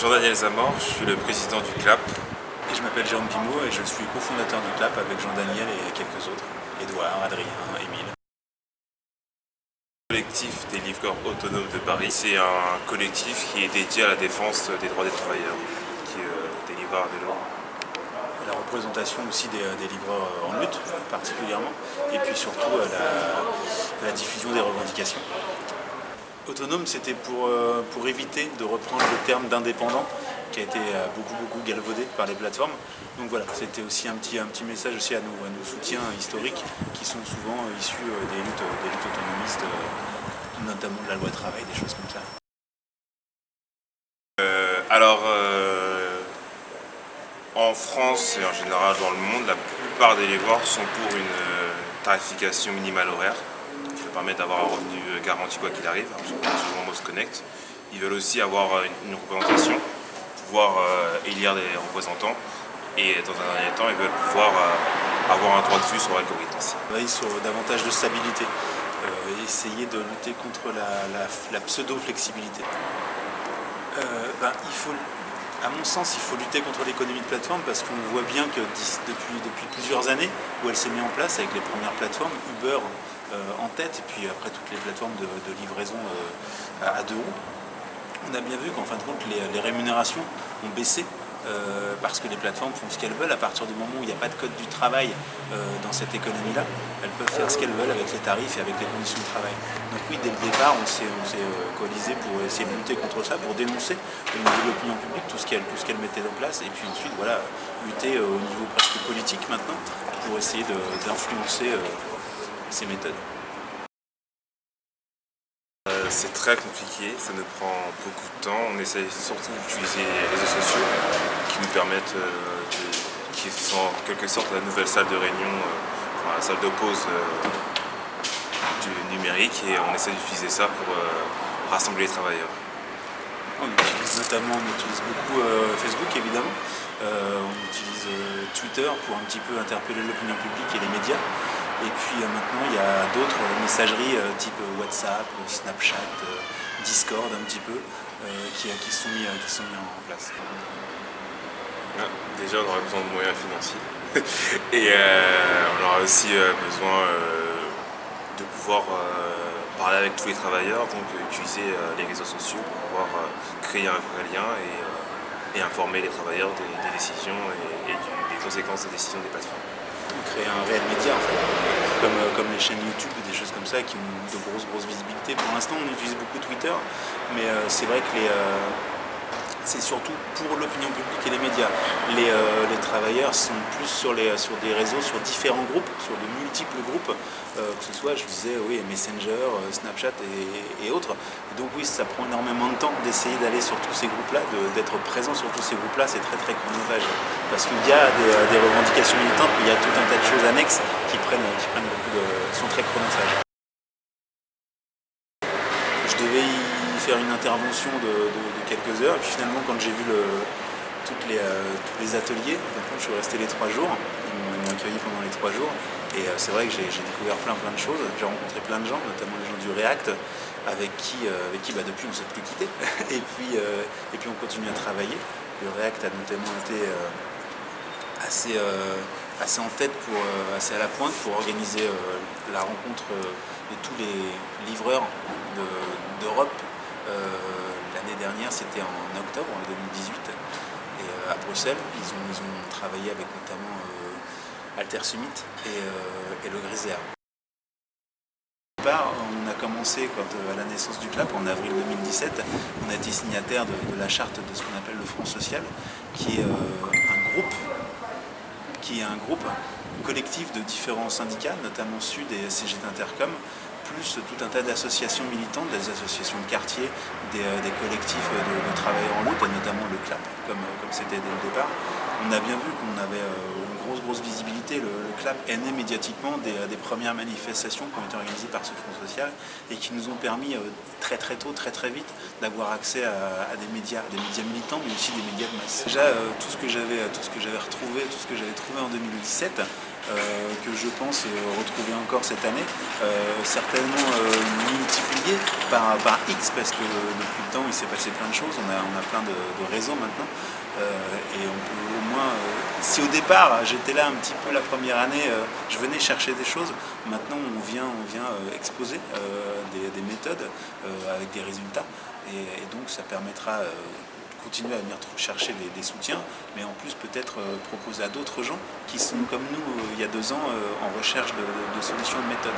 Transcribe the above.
Jean-Daniel Zamor, je suis le président du CLAP. Et je m'appelle Jérôme Pimot et je suis cofondateur du CLAP avec Jean-Daniel et quelques autres. Édouard, Adrien, Émile. Le collectif des livreurs autonomes de Paris, c'est un collectif qui est dédié à la défense des droits des travailleurs, qui est des livreurs à vélo. La représentation aussi des livreurs en lutte particulièrement, et puis surtout la diffusion des revendications. Autonome, c'était pour éviter de reprendre le terme d'indépendant qui a été beaucoup galvaudé par les plateformes. Donc voilà, c'était aussi un petit message aussi à nos soutiens historiques qui sont souvent issus des luttes autonomistes, notamment de la loi travail, des choses comme ça. En France et en général dans le monde, la plupart des livreurs sont pour une tarification minimale horaire qui va permettre d'avoir un revenu garanti quoi qu'il arrive, souvent Most Connect. Ils veulent aussi avoir une représentation, pouvoir élire des représentants et dans un dernier temps, ils veulent pouvoir avoir un droit de vue sur l'algorithme aussi. Travailler sur davantage de stabilité, essayer de lutter contre la pseudo-flexibilité. À mon sens, il faut lutter contre l'économie de plateforme parce qu'on voit bien que depuis plusieurs années où elle s'est mise en place avec les premières plateformes, Uber en tête, et puis après toutes les plateformes de livraison à deux roues, on a bien vu qu'en fin de compte, les rémunérations ont baissé parce que les plateformes font ce qu'elles veulent. À partir du moment où il n'y a pas de code du travail dans cette économie-là, elles peuvent faire ce qu'elles veulent avec les tarifs et avec les conditions de travail. Donc oui, dès le départ, on s'est coalisé pour essayer de lutter contre ça, pour dénoncer au niveau de l'opinion publique tout ce qu'elle mettait en place, et puis ensuite voilà, lutter au niveau presque politique maintenant pour essayer d'influencer ces méthodes. C'est très compliqué, ça nous prend beaucoup de temps. On essaie surtout d'utiliser les réseaux sociaux qui nous permettent, qui sont en quelque sorte la nouvelle salle de réunion, la salle de pause du numérique, et on essaie d'utiliser ça pour rassembler les travailleurs. On utilise beaucoup Facebook évidemment, on utilise Twitter pour un petit peu interpeller l'opinion publique et les médias. Et puis maintenant il y a d'autres messageries type WhatsApp, Snapchat, Discord un petit peu qui sont mis en place. Déjà on aura besoin de moyens financiers et on aura aussi besoin de pouvoir parler avec tous les travailleurs, donc utiliser les réseaux sociaux pour pouvoir créer un vrai lien et informer les travailleurs des décisions et des conséquences des décisions des plateformes. Créer un réel média en fait, comme les chaînes YouTube ou des choses comme ça qui ont de grosses visibilités. Pour l'instant on utilise beaucoup Twitter, mais c'est vrai que c'est surtout pour l'opinion publique et les médias. Les travailleurs sont plus sur des réseaux, sur différents groupes, sur de multiples groupes, que ce soit, je disais, oui, Messenger, Snapchat et autres. Et donc oui, ça prend énormément de temps d'essayer d'aller sur tous ces groupes-là, d'être présent sur tous ces groupes-là, c'est très chronophage. Parce qu'il y a des revendications militantes, mais il y a tout un tas de choses annexes qui sont très chronophages. Je devais y faire une intervention de quelques heures, et puis finalement quand j'ai vu tous les ateliers, je suis resté les 3 jours, ils m'ont accueilli pendant les 3 jours, et c'est vrai que j'ai découvert plein de choses, j'ai rencontré plein de gens, notamment les gens du React, avec qui depuis on ne s'est plus quitté, et puis on continue à travailler. Le React a notamment été assez en tête, assez à la pointe pour organiser la rencontre de tous les livreurs d'Europe. L'année dernière, c'était en octobre 2018, et à Bruxelles, ils ont travaillé avec notamment Alter Summit et le Grisea. On a commencé à la naissance du CLAP en avril 2017, on a été signataire de la charte de ce qu'on appelle le Front Social, qui est un groupe collectif de différents syndicats, notamment Sud et CGT Intercom, plus tout un tas d'associations militantes, des associations de quartier, des collectifs de travailleurs en lutte, et notamment le CLAP, comme c'était dès le départ. On a bien vu qu'on avait une grosse visibilité. Le CLAP est né médiatiquement des premières manifestations qui ont été organisées par ce Front Social et qui nous ont permis très tôt, très vite, d'avoir accès à des médias militants, mais aussi des médias de masse. Déjà, tout ce que j'avais trouvé en 2017, que je pense retrouver encore cette année, certainement multiplié par X, parce que depuis le temps il s'est passé plein de choses, on a plein de réseaux maintenant, et on peut au moins, si au départ j'étais là un petit peu la première année, je venais chercher des choses, maintenant on vient exposer des méthodes avec des résultats, et donc ça permettra continuer à venir chercher des soutiens, mais en plus peut-être proposer à d'autres gens qui sont comme nous il y a 2 ans en recherche de solutions, de méthodes.